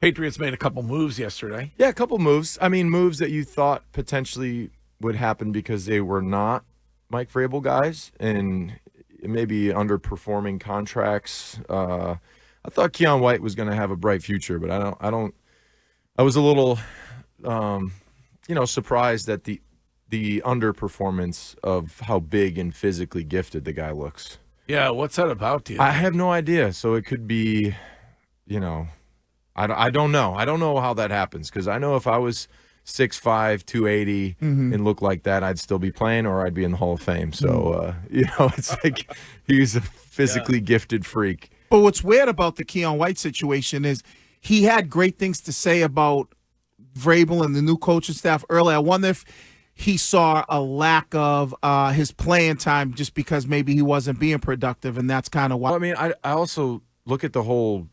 Patriots made a couple moves yesterday. Yeah, a couple moves. I mean, moves that you thought potentially would happen because they were not Mike Vrabel guys and maybe underperforming contracts. I thought Keion White was going to have a bright future, but I was a little, surprised at the underperformance of how big and physically gifted the guy looks. Yeah, what's that about, do you I think? have no idea. So it could be, I don't know. I don't know how that happens because I know if I was 6'5", 280 and looked like that, I'd still be playing or I'd be in the Hall of Fame. So, it's like he's a physically gifted freak. But what's weird about the Keion White situation is he had great things to say about Vrabel and the new coaching staff earlier. I wonder if he saw a lack of his playing time just because maybe he wasn't being productive, and that's kind of why. Well, I mean, I also look at the whole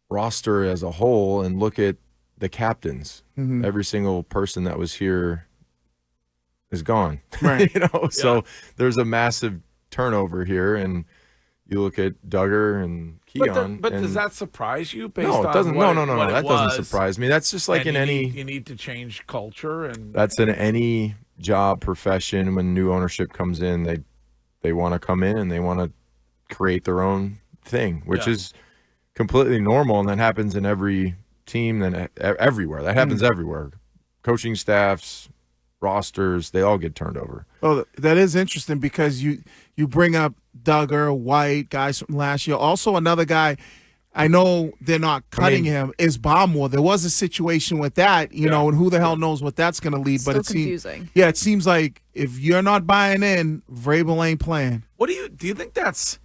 roster as a whole and look at the captains. Every single person that was here is gone. Right. So there's a massive turnover here, and you look at Duggar and Keion. But does that surprise you? Based No, it doesn't. On No. That doesn't surprise me. That's just like in any. You need to change culture, and that's in any job profession. When new ownership comes in, they want to come in and they want to create their own thing, which is completely normal, and that happens in every team and everywhere. That happens everywhere. Coaching staffs, rosters, they all get turned over. Oh, that is interesting because you bring up Duggar, White, guys from last year. Also, another guy, I know they're not cutting him, is Baumwood. There was a situation with that, and who the hell knows what that's going to lead. Still but it confusing. It seems like if you're not buying in, Vrabel ain't playing. What do you think that's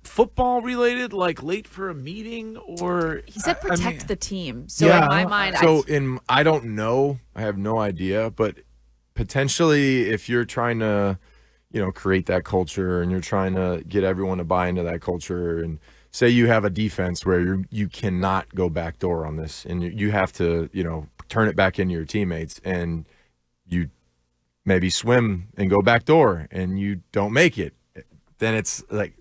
football related, like late for a meeting, or he said protect the team. So in my mind, I don't know. I have no idea, but potentially if you're trying to, create that culture and you're trying to get everyone to buy into that culture, and say you have a defense where you cannot go backdoor on this, and you have to, turn it back into your teammates, and you maybe swim and go backdoor and you don't make it, then it's like,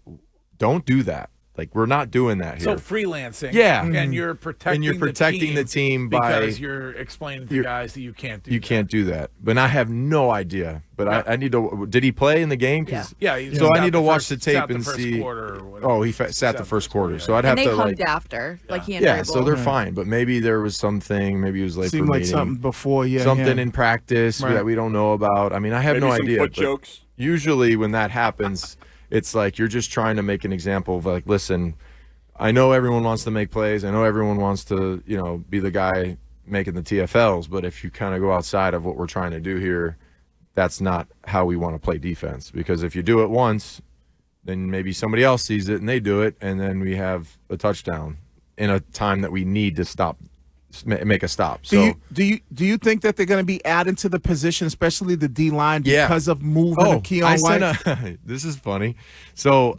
don't do that. Like, we're not doing that here. So freelancing, and you're protecting the team by because you're explaining to guys that you can't do. You can't do that. But I have no idea. But I need to. Did he play in the game? So I need to watch the tape and see. He sat the first quarter. So I'd have to. And they hugged after, like he and Vrabel. So they're fine. But maybe there was something. Maybe he was late for a meeting. Seemed like something before. Something in practice that we don't know about. I mean, I have no idea. Foot jokes. Usually when that happens, it's like you're just trying to make an example of like, listen, I know everyone wants to make plays. I know everyone wants to, be the guy making the TFLs. But if you kind of go outside of what we're trying to do here, that's not how we want to play defense. Because if you do it once, then maybe somebody else sees it and they do it, and then we have a touchdown in a time that we need to make a stop. So do you think that they're going to be adding to the position, especially the D line, because of moving of Keion White? This is funny. So.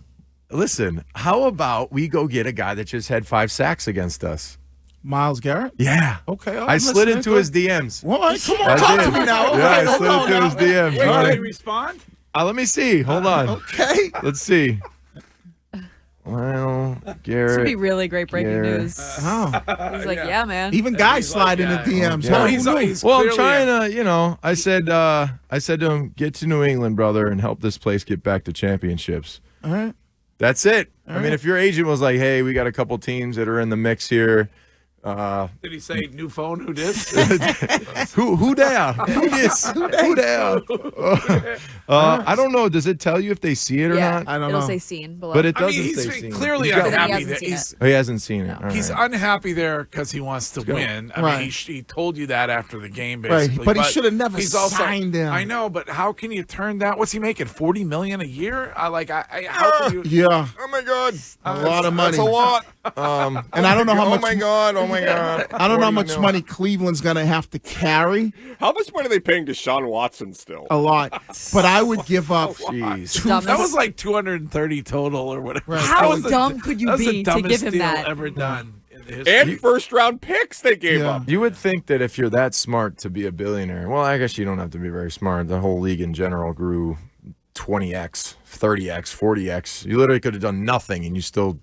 Listen, how about we go get a guy that just had 5 sacks against us? Myles Garrett? Yeah. Okay. I slid into his DMs. What? Come on, talk to me now. I slid into his DMs. Did they respond? Let me see. Hold on. Okay. Let's see. Well, Garrett. This would be really great breaking news. He's like, yeah, man. Even guys slide in the DMs. I'm trying to, I said to him, get to New England, brother, and help this place get back to championships. All right. That's it. I mean, if your agent was like, hey, we got a couple teams that are in the mix here. Did he say new phone? Who this? who there? Who this? Who there? I don't know. Does it tell you if they see it or not? I don't know. It'll say seen below. But it doesn't he's say seen. Clearly unhappy. He hasn't seen it. No. He's unhappy there because he wants to win. I mean, he told you that after the game, basically. Right. But he should have never signed him. I know, but how can you turn that? What's he making? $40 million a year? How can you? Yeah. Oh my God. A lot of money. That's a lot. And I don't know how much. Oh my God. I don't know how much money Cleveland's going to have to carry. How much money are they paying Deshaun Watson still? A lot. But I would give up. Jeez. That was like 230 total or whatever. Right. How dumb could you be to give him deal that? Ever done in the history. And first-round picks they gave up. You would think that if you're that smart to be a billionaire, well, I guess you don't have to be very smart. The whole league in general grew 20x, 30x, 40x. You literally could have done nothing and you still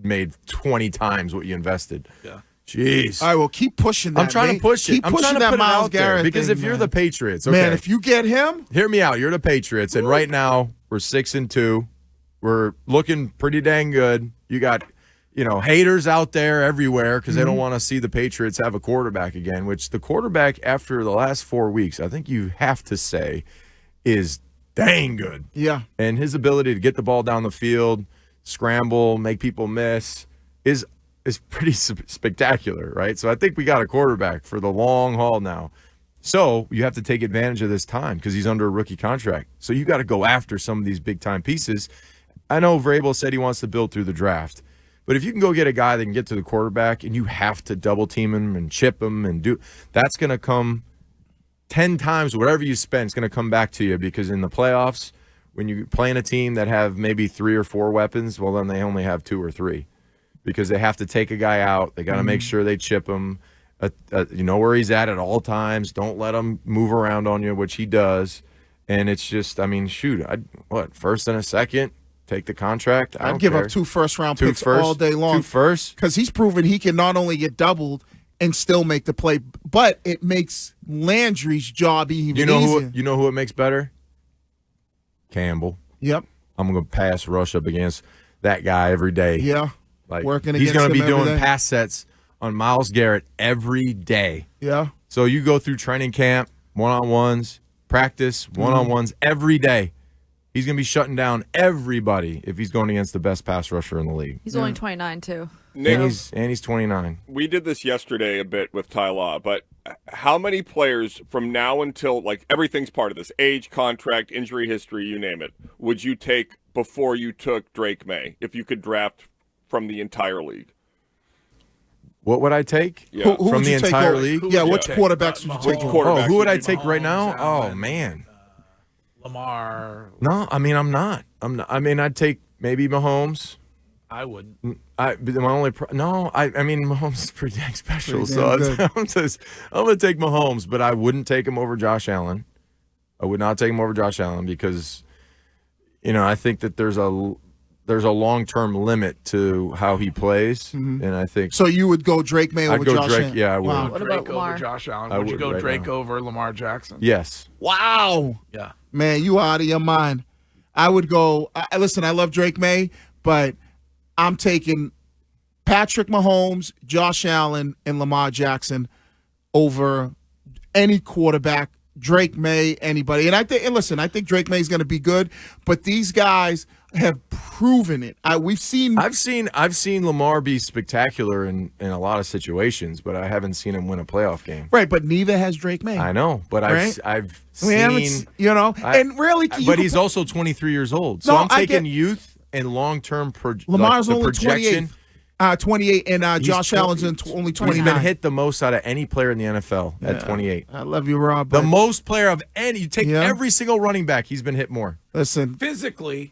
made 20 times what you invested. Yeah. Jeez. All right, well, keep pushing that. I'm trying to push it. Keep I'm pushing trying to that put it Myles out there Garrett because thing, if you're man. the Patriots, okay. Man, if you get him, hear me out. You're the Patriots, and right now we're 6-2. We're looking pretty dang good. You got, haters out there everywhere because they don't want to see the Patriots have a quarterback again. Which the quarterback after the last 4 weeks, I think you have to say, is dang good. yeah. And his ability to get the ball down the field, scramble, make people miss is pretty spectacular, right? So I think we got a quarterback for the long haul now. So you have to take advantage of this time because he's under a rookie contract. So you got to go after some of these big-time pieces. I know Vrabel said he wants to build through the draft. But if you can go get a guy that can get to the quarterback and you have to double-team him and chip him and that's going to come 10 times whatever you spend is going to come back to you because in the playoffs, when you play in a team that have maybe 3 or 4 weapons, well, then they only have 2 or 3 because they have to take a guy out. They got to make sure they chip him. You know where he's at all times. Don't let him move around on you, which he does. And it's just, first and a second, take the contract. I'd give up 2 first-round picks all day long. 2 first? Because he's proven he can not only get doubled and still make the play, but it makes Landry's job even easier. You know who it makes better? Campbell. Yep. I'm going to pass rush up against that guy every day. Yeah. Like, Working he's going to be doing pass sets on Myles Garrett every day. Yeah. So you go through training camp, one-on-ones, practice, one-on-ones every day. He's going to be shutting down everybody if he's going against the best pass rusher in the league. He's only 29, too. And he's 29. We did this yesterday a bit with Ty Law, but how many players from now until, everything's part of this, age, contract, injury history, you name it, would you take before you took Drake Maye if you could draft from the entire league? What would I take? Yeah. Who from would the you take entire over? league? Yeah, which quarterbacks would you take over? Who would I take Mahomes, right now? Allen, Oh, man. Lamar. No, I'm not. I'd take maybe Mahomes. I wouldn't. Mahomes is pretty dang special. Pretty So damn I'm going to take Mahomes, but I wouldn't take him over Josh Allen. I would not take him over Josh Allen because, I think that there's a long-term limit to how he plays, and I think So you would go Drake Maye over I'd go Josh Drake. Allen? Yeah, I would. Wow. What Drake about Lamar? over Josh Allen? I Would you would go right Drake now. over Lamar Jackson? Yes. Wow. Yeah. Man, you out of your mind. I would go. Listen, I love Drake Maye, but I'm taking Patrick Mahomes, Josh Allen, and Lamar Jackson over any quarterback. Drake Maye, anybody, and I think Drake Maye is going to be good, but these guys have proven it. I've seen Lamar be spectacular in a lot of situations, but I haven't seen him win a playoff game. right, but neither has Drake Maye. I know, but Right? I've We haven't seen, and really, but he's also 23 years old, so No, I'm I taking get- youth and long-term Lamar's the only projection. 28, and Josh Allen's only He's 29. been hit the most out of any player in the NFL at 28. I love you, Rob. The But most player of any. You take Yeah. every single running back, he's been hit more. listen, Physically,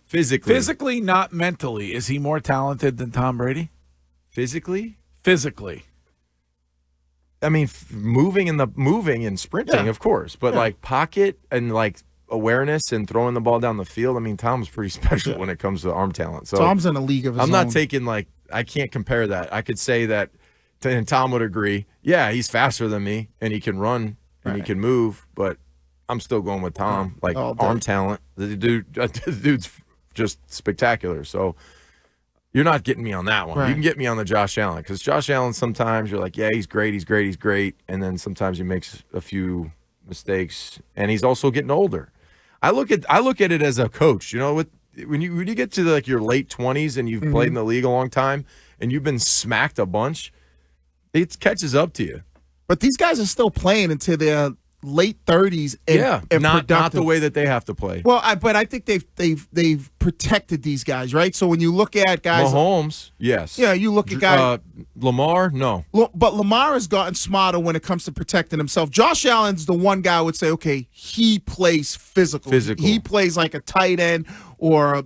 not mentally. Is he more talented than Tom Brady? Physically, Physically. I mean, moving and sprinting, Yeah. of course, but pocket and awareness and throwing the ball down the field. I mean, Tom's pretty special when it comes to arm talent. So Tom's in a league of his I'm not own. taking I can't compare that. I could say that, and Tom would agree. Yeah, he's faster than me, and he can run and he can move, but I'm still going with Tom. All day. Arm talent, the dude's just spectacular. So you're not getting me on that one. Right. You can get me on the Josh Allen because Josh Allen sometimes you're like, yeah, he's great, and then sometimes he makes a few mistakes, and he's also getting older. I look at it as a coach. When you get to your late 20s and you've played in the league a long time and you've been smacked a bunch, it catches up to you. But these guys are still playing into their late 30s. And not productive. the way that they have to play. Well, but I think they've protected these guys, right? So when you look at guys, Mahomes, yes. yeah, you look at guys. Lamar, no. But Lamar has gotten smarter when it comes to protecting himself. Josh Allen's the one guy I would say, okay, he plays physical. He plays like a tight end or,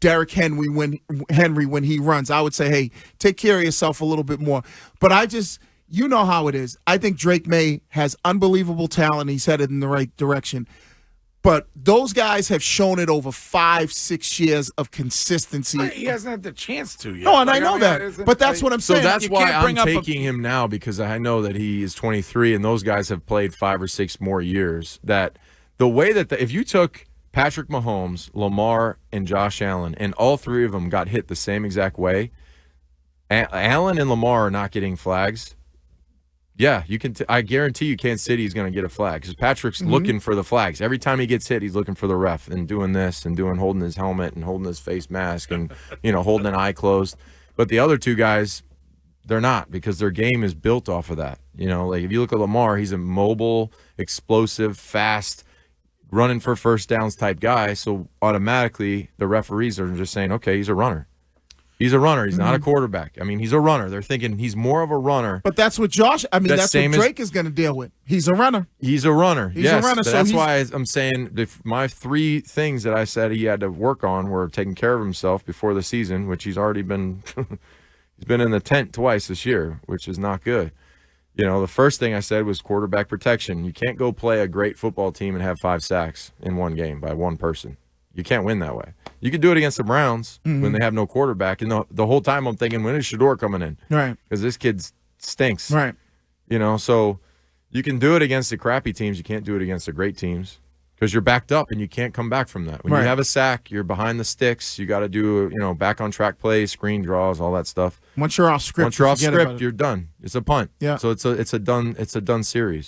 Derrick Henry when he runs. I would say, hey, take care of yourself a little bit more. But you know how it is. I think Drake Maye has unbelievable talent. He's headed in the right direction. But those guys have shown it over 5-6 years of consistency. But he hasn't had the chance to yet. No, and Like, I know that. But that's what I'm So saying. that's You why can't I'm bring up taking him now, because I know that he is 23 and those guys have played 5 or 6 more years. That the way that if you took Patrick Mahomes, Lamar, and Josh Allen, and all 3 of them got hit the same exact way, Allen and Lamar are not getting flags. Yeah, you can. I guarantee you, Kansas City is going to get a flag because Patrick's looking for the flags. Every time he gets hit, he's looking for the ref and doing this and holding his helmet and holding his face mask and holding an eye closed. But the other 2 guys, they're not, because their game is built off of that. Like if you look at Lamar, he's a mobile, explosive, fast, running for first downs type guy. So automatically, the referees are just saying, okay, he's a runner. He's a runner. He's not a quarterback. I mean, he's a runner. They're thinking he's more of a runner. But that's what that's what Drake is going to deal with. He's a runner. He's a runner. He's a runner. So that's why I'm saying my 3 things that I said he had to work on were taking care of himself before the season, which he's already been he's been in the tent twice this year, which is not good. The first thing I said was quarterback protection. You can't go play a great football team and have 5 sacks in one game by one person. You can't win that way. You can do it against the Browns when they have no quarterback. And the whole time I'm thinking, when is Shador coming in? Right. Because this kid stinks. Right. So you can do it against the crappy teams. You can't do it against the great teams because you're backed up and you can't come back from that. When you have a sack, you're behind the sticks. You got to do, back on track plays, screen draws, all that stuff. Once you're off script, you're done. It's a punt. Yeah. So it's a done series.